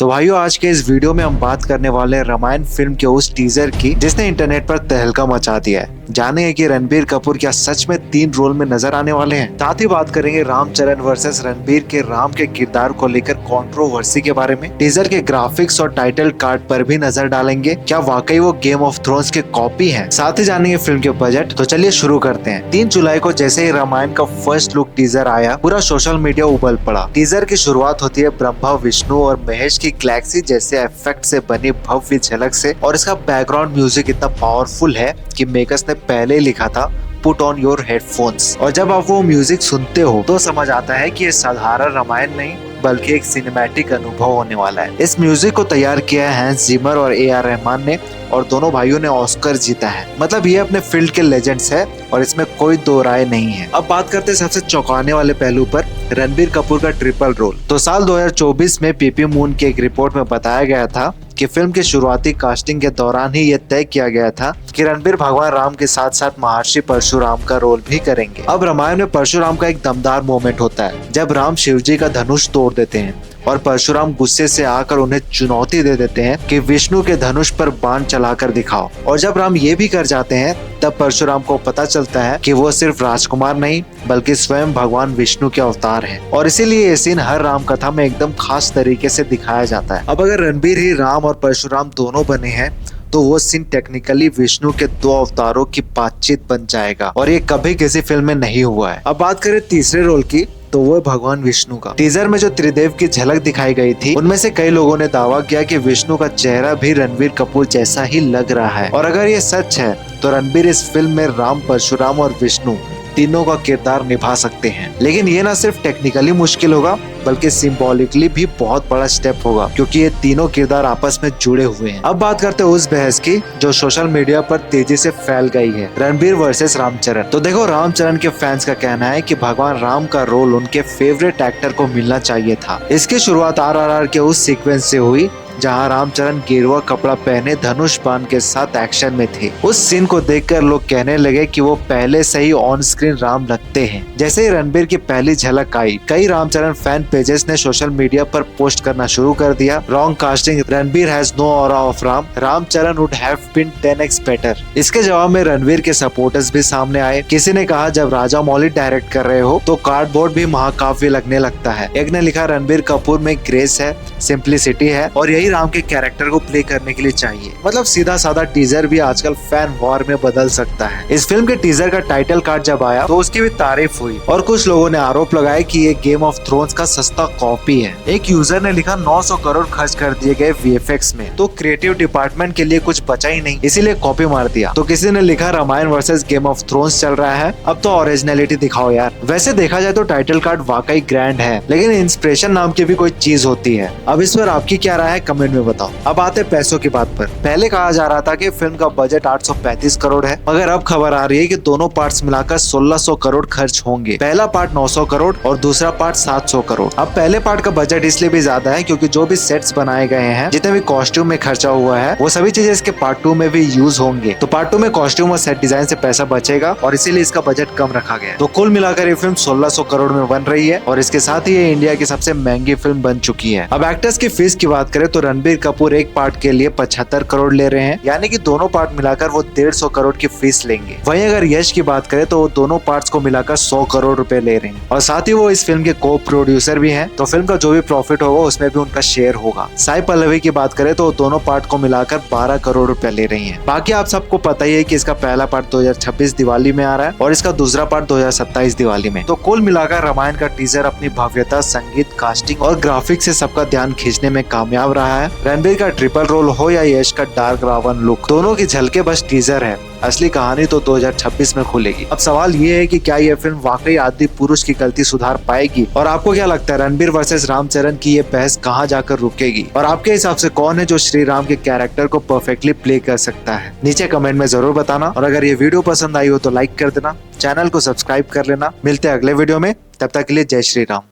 तो भाइयों, आज के इस वीडियो में हम बात करने वाले हैं रामायण फिल्म के उस टीजर की जिसने इंटरनेट पर तहलका मचा दिया है। जानेंगे कि रणबीर कपूर क्या सच में 3 रोल में नजर आने वाले हैं। साथ ही बात करेंगे रामचरण वर्सेस रणबीर के राम के किरदार को लेकर कंट्रोवर्सी के बारे में। टीजर के ग्राफिक्स और टाइटल कार्ड पर भी नजर डालेंगे, क्या वाकई वो गेम ऑफ थ्रोन्स के कॉपी है। साथ ही जानेंगे फिल्म के बजट। तो चलिए शुरू करते हैं। 3 जुलाई को जैसे ही रामायण का फर्स्ट लुक टीजर आया, पूरा सोशल मीडिया उबल पड़ा। टीजर की शुरुआत होती है ब्रह्मा, विष्णु और महेश की गैलेक्सी जैसे इफेक्ट से बनी भव्य झलक से, और इसका बैकग्राउंड म्यूजिक इतना पावरफुल है कि मेकर्स ने पहले ही लिखा था पुट ऑन योर हेडफोन्स। और जब आप वो म्यूजिक सुनते हो तो समझ आता है कि ये साधारण रामायण नहीं बल्कि एक सिनेमैटिक अनुभव होने वाला है। इस म्यूजिक को तैयार किया है हैंस जिमर और ए.आर. रहमान ने, और दोनों भाइयों ने ऑस्कर जीता है। मतलब ये अपने फील्ड के लेजेंड्स है और इसमें कोई दो राय नहीं है। अब बात करते हैं सबसे चौंकाने वाले पहलू पर, रणबीर कपूर का ट्रिपल रोल। तो साल 2024 में पीपी मून की एक रिपोर्ट में बताया गया था कि फिल्म के शुरुआती कास्टिंग के दौरान ही ये तय किया गया था कि रणबीर भगवान राम के साथ साथ महर्षि परशुराम का रोल भी करेंगे। अब रामायण में परशुराम का एक दमदार मोमेंट होता है जब राम शिवजी का धनुष तोड़ देते हैं और परशुराम गुस्से से आकर उन्हें चुनौती दे देते हैं कि विष्णु के धनुष पर बाण चलाकर दिखाओ। और जब राम ये भी कर जाते हैं तब परशुराम को पता चलता है कि वो सिर्फ राजकुमार नहीं बल्कि स्वयं भगवान विष्णु के अवतार हैं। और इसीलिए ये सीन हर राम कथा में एकदम खास तरीके से दिखाया जाता है। अब अगर रणबीर ही राम और परशुराम दोनों बने हैं तो वो सीन टेक्निकली विष्णु के 2 अवतारों की बातचीत बन जाएगा, और ये कभी किसी फिल्म में नहीं हुआ है। अब बात करें तीसरे रोल की, तो वो भगवान विष्णु का। टीजर में जो त्रिदेव की झलक दिखाई गई थी उनमें से कई लोगों ने दावा किया कि विष्णु का चेहरा भी रणबीर कपूर जैसा ही लग रहा है। और अगर ये सच है तो रणबीर इस फिल्म में राम, परशुराम और विष्णु तीनों का किरदार निभा सकते हैं। लेकिन ये ना सिर्फ टेक्निकली मुश्किल होगा बल्कि सिंबॉलिकली भी बहुत बड़ा स्टेप होगा, क्योंकि ये तीनों किरदार आपस में जुड़े हुए हैं। अब बात करते हैं उस बहस की जो सोशल मीडिया पर तेजी से फैल गई है, रणबीर वर्सेस रामचरण। तो देखो, रामचरण के फैंस का कहना है कि भगवान राम का रोल उनके फेवरेट एक्टर को मिलना चाहिए था। इसकी शुरुआत RRR के उस सीक्वेंस से हुई जहां रामचरण गेरुआ कपड़ा पहने धनुष बाण के साथ एक्शन में थे। उस सीन को देखकर लोग कहने लगे कि वो पहले से ही ऑन स्क्रीन राम लगते हैं। जैसे ही रणबीर की पहली झलक आई, कई रामचरण फैन पेजेस ने सोशल मीडिया पर पोस्ट करना शुरू कर दिया। Wrong casting, Ranbir has no aura of Ram, Ram Charan would have been 10x better. इसके जवाब में रणबीर के सपोर्टर्स भी सामने आए। किसी ने कहा जब राजा मौली डायरेक्ट कर रहे हो तो कार्डबोर्ड भी महाकाव्य लगने लगता है। एक ने लिखा रणबीर कपूर में ग्रेस है, सिंप्लिसिटी है और यही राम के कैरेक्टर को प्ले करने के लिए चाहिए। मतलब सीधा साधा टीजर भी आजकल फैन वॉर में बदल सकता है। इस फिल्म के टीजर का टाइटल कार्ड जब आया तो उसकी भी तारीफ हुई, और कुछ लोगों ने आरोप लगाया कि ये गेम ऑफ थ्रोन्स का सस्ता कॉपी है। एक यूजर ने लिखा 900 करोड़ खर्च कर दिए गए VFX में, तो क्रिएटिव डिपार्टमेंट के लिए कुछ बचा ही नहीं, इसीलिए कॉपी मार दिया। तो किसी ने लिखा Ramayan versus game of thrones चल रहा है, अब तो ओरिजिनलिटी दिखाओ यार। वैसे देखा जाए तो टाइटल कार्ड वाकई ग्रैंड है, लेकिन इंस्पिरेशन नाम की भी कोई चीज होती है। अब इस पर आपकी क्या राय है कमेंट में बताओ। अब आते पैसों की बात पर। पहले कहा जा रहा था कि फिल्म का बजट 835 करोड़ है, मगर अब खबर आ रही है कि दोनों पार्ट्स मिलाकर 1600 करोड़ खर्च होंगे। पहला पार्ट 900 करोड़ और दूसरा पार्ट 700 करोड़। अब पहले पार्ट का बजट इसलिए भी ज्यादा है क्योंकि जो भी सेट्स बनाए गए हैं, जितने भी कॉस्ट्यूम में खर्चा हुआ है, वो सभी चीजें इसके पार्ट 2 में भी यूज होंगे। तो पार्ट 2 में कॉस्ट्यूम और सेट डिजाइन से पैसा बचेगा और इसीलिए इसका बजट कम रखा गया। तो कुल मिलाकर ये फिल्म 1600 करोड़ में बन रही है, और इसके साथ ही ये इंडिया की सबसे महंगी फिल्म बन चुकी है। अब एक्टर्स की फीस की बात करें तो रणबीर कपूर एक पार्ट के लिए 75 करोड़ ले रहे हैं, यानी कि दोनों पार्ट मिलाकर वो 150 करोड़ की फीस लेंगे। वहीं अगर यश की बात करें तो वो दोनों पार्ट्स को मिलाकर 100 करोड़ रुपए ले रहे हैं, और साथ ही वो इस फिल्म के को प्रोड्यूसर भी हैं, तो फिल्म का जो भी प्रॉफिट होगा उसमें भी उनका शेयर होगा। साई पल्लवी की बात करें तो दोनों पार्ट को मिलाकर 12 करोड़ रुपए ले रही है। बाकी आप सबको पता ही है कि इसका पहला पार्ट 2026 दिवाली में आ रहा है और इसका दूसरा पार्ट 2027 दिवाली में। तो कुल मिलाकर रामायण का टीजर अपनी भव्यता, संगीत, कास्टिंग और ग्राफिक्स से सबका ध्यान खींचने में कामयाब रहा है। रणबीर का ट्रिपल रोल हो या यश का डार्क रावण लुक, दोनों की झलके बस टीजर है, असली कहानी तो 2026 में खुलेगी। अब सवाल ये है कि क्या ये फिल्म वाकई आदि पुरुष की गलती सुधार पाएगी, और आपको क्या लगता है रणबीर वर्सेस रामचरण की ये बहस कहाँ जाकर रुकेगी, और आपके हिसाब से कौन है जो श्री राम के कैरेक्टर को परफेक्टली प्ले कर सकता है? नीचे कमेंट में जरूर बताना, और अगर ये वीडियो पसंद आई हो तो लाइक कर देना, चैनल को सब्सक्राइब कर लेना। मिलते हैं अगले वीडियो में, तब तक के लिए जय श्री राम।